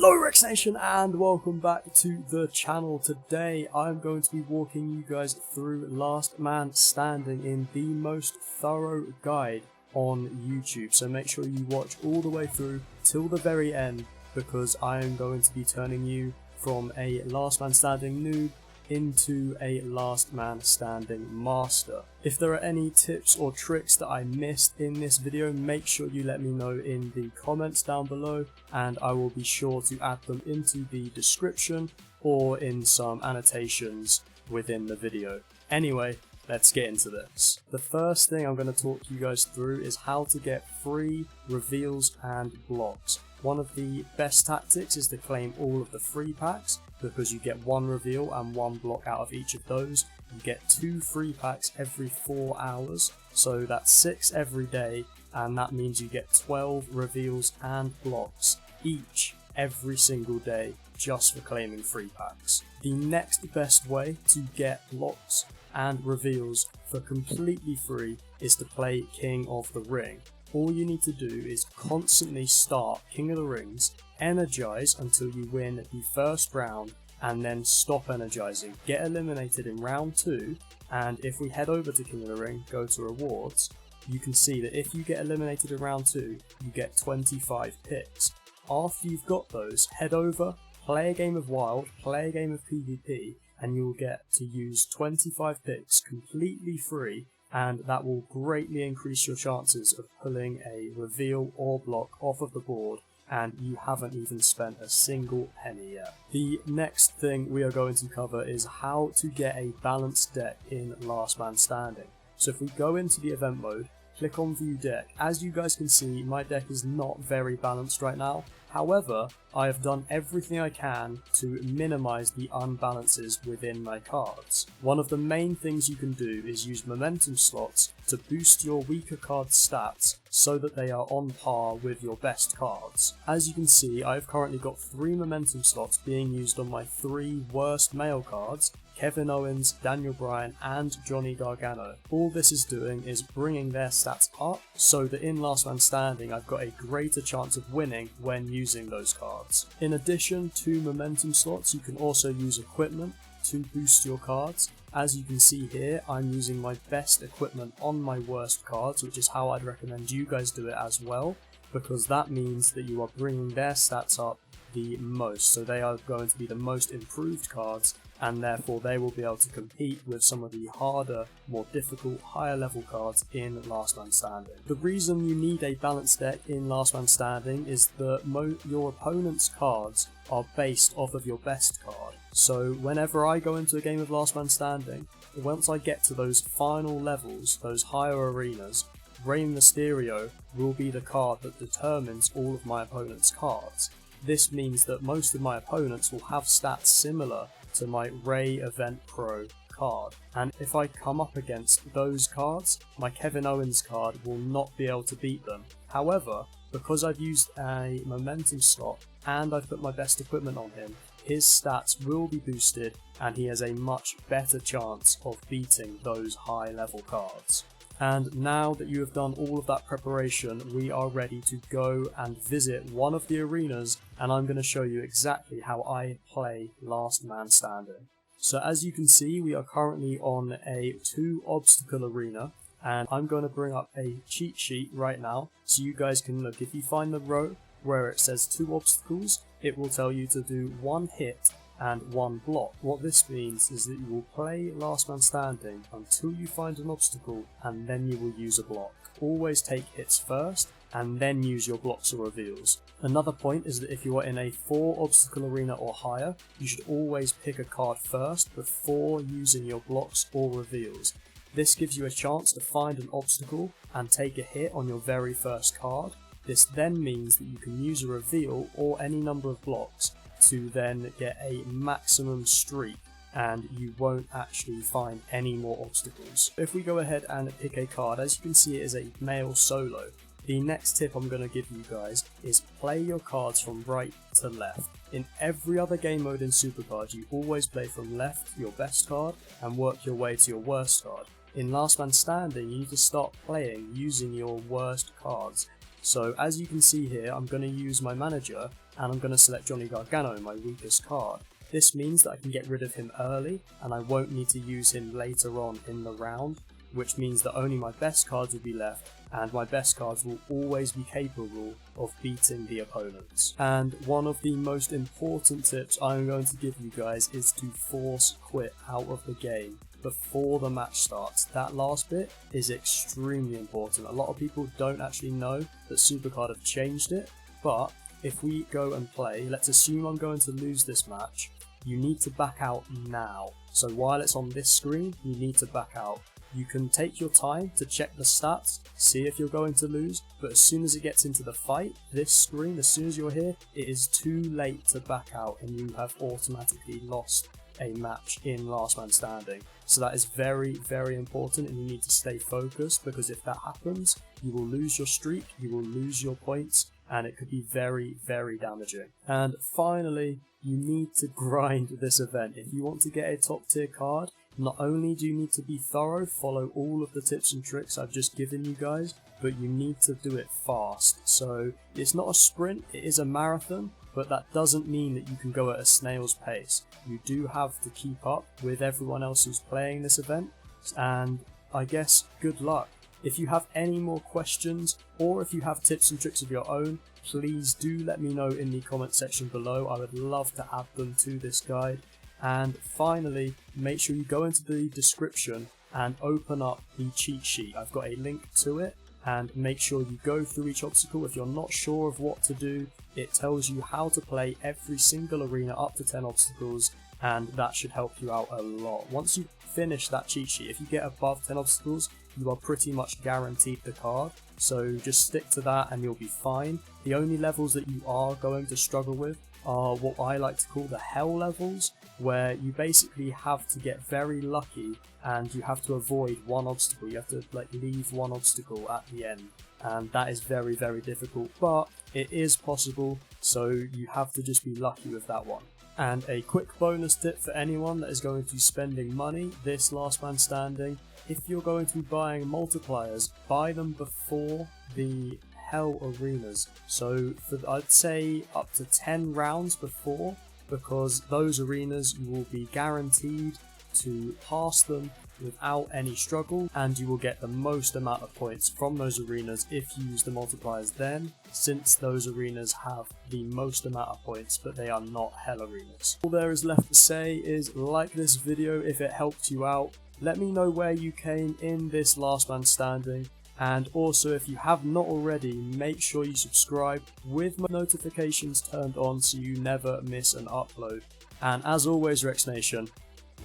Hello Rex Nation and welcome back to the channel. Today I'm going to be walking you guys through Last Man Standing in the most thorough guide on YouTube. So make sure you watch all the way through till the very end, because I am going to be turning you from a Last Man Standing noob into a Last Man Standing master. If there are any tips or tricks that I missed in this video, make sure you let me know in the comments down below, and I will be sure to add them into the description or in some annotations within the video. Anyway, let's get into this. The first thing I'm going to talk you guys through is how to get free reveals and blocks. One of the best tactics is to claim all of the free packs, because you get one reveal and one block out of each of those. You get 2 free packs every 4 hours, so that's 6 every day, and that means you get 12 reveals and blocks each every single day just for claiming free packs. The next best way to get blocks and reveals for completely free is to play King of the Ring. All you need to do is constantly start King of the Rings, energize until you win the first round, and then stop energizing, get eliminated in round 2, and if we head over to King of the Ring, go to rewards, you can see that if you get eliminated in round 2, you get 25 picks. After you've got those, head over, play a game of Wild, play a game of PvP, and you will get to use 25 picks completely free, and that will greatly increase your chances of pulling a reveal or block off of the board, and you haven't even spent a single penny yet. The next thing we are going to cover is how to get a balanced deck in Last Man Standing. So if we go into the event mode, click on view deck, as you guys can see my deck is not very balanced right now. However, I have done everything I can to minimize the unbalances within my cards. One of the main things you can do is use momentum slots to boost your weaker card stats so that they are on par with your best cards. As you can see, I've currently got 3 momentum slots being used on my 3 worst male cards: Kevin Owens, Daniel Bryan and Johnny Gargano. All this is doing is bringing their stats up so that in Last Man Standing I've got a greater chance of winning when using those cards. In addition to momentum slots, you can also use equipment to boost your cards. As you can see here, I'm using my best equipment on my worst cards, which is how I'd recommend you guys do it as well, because that means that you are bringing their stats up the most, so they are going to be the most improved cards, and therefore they will be able to compete with some of the harder, more difficult, higher level cards in Last Man Standing. The reason you need a balanced deck in Last Man Standing is that your opponent's cards are based off of your best card. So whenever I go into a game of Last Man Standing, once I get to those final levels, those higher arenas, Rey Mysterio will be the card that determines all of my opponent's cards. This means that most of my opponents will have stats similar to my Rey Event Pro card, and if I come up against those cards, my Kevin Owens card will not be able to beat them. However, because I've used a momentum slot and I've put my best equipment on him, his stats will be boosted and he has a much better chance of beating those high level cards. And now that you have done all of that preparation, we are ready to go and visit one of the arenas, and I'm going to show you exactly how I play Last Man Standing. So as you can see, we are currently on a 2 obstacle arena, and I'm going to bring up a cheat sheet right now so you guys can look. If you find the row where it says 2 obstacles, it will tell you to do 1 hit and 1 block. What this means is that you will play Last Man Standing until you find an obstacle, and then you will use a block. Always take hits first and then use your blocks or reveals. Another point is that if you are in a 4 obstacle arena or higher, you should always pick a card first before using your blocks or reveals. This gives you a chance to find an obstacle and take a hit on your very first card. This then means that you can use a reveal or any number of blocks to then get a maximum streak, and you won't actually find any more obstacles. If we go ahead and pick a card, as you can see it is a male solo. The next tip I'm going to give you guys is play your cards from right to left. In every other game mode in Supercard, you always play from left, your best card, and work your way to your worst card. In Last Man Standing, you need to start playing using your worst cards. So as you can see here, I'm going to use my manager and I'm going to select Johnny Gargano, my weakest card. This means that I can get rid of him early, and I won't need to use him later on in the round, which means that only my best cards will be left, and my best cards will always be capable of beating the opponents. And one of the most important tips I'm going to give you guys is to force quit out of the game before the match starts. That last bit is extremely important. A lot of people don't actually know that Supercard have changed it, but if we go and play, let's assume I'm going to lose this match, you need to back out now. So while it's on this screen, you need to back out. You can take your time to check the stats, see if you're going to lose, but as soon as it gets into the fight, this screen, as soon as you're here, it is too late to back out and you have automatically lost a match in Last Man Standing. So that is very, very important, and you need to stay focused, because if that happens, you will lose your streak, you will lose your points, and it could be very, very damaging. And finally, you need to grind this event. If you want to get a top tier card, not only do you need to be thorough, follow all of the tips and tricks I've just given you guys, but you need to do it fast. So it's not a sprint, it is a marathon, but that doesn't mean that you can go at a snail's pace. You do have to keep up with everyone else who's playing this event, and I guess good luck. If you have any more questions, or if you have tips and tricks of your own, please do let me know in the comment section below. I would love to add them to this guide. And finally, make sure you go into the description and open up the cheat sheet. I've got a link to it, and make sure you go through each obstacle. If you're not sure of what to do, it tells you how to play every single arena up to 10 obstacles, and that should help you out a lot. Once you finish that cheat sheet, if you get above 10 obstacles, you are pretty much guaranteed the card, so just stick to that and you'll be fine. The only levels that you are going to struggle with are what I like to call the hell levels, where you basically have to get very lucky and you have to avoid one obstacle. You have to leave one obstacle at the end, and that is very, very difficult, but it is possible, so you have to just be lucky with that one. And a quick bonus tip for anyone that is going to be spending money this Last Man Standing: if you're going to be buying multipliers, buy them before the hell arenas. So I'd say up to 10 rounds before, because those arenas you will be guaranteed to pass them without any struggle, and you will get the most amount of points from those arenas if you use the multipliers then, since those arenas have the most amount of points, but they are not hell arenas. All there is left to say is like this video if it helped you out. Let me know where you came in this Last Man Standing, and also if you have not already, make sure you subscribe with notifications turned on so you never miss an upload. And as always, Rex Nation,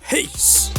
peace!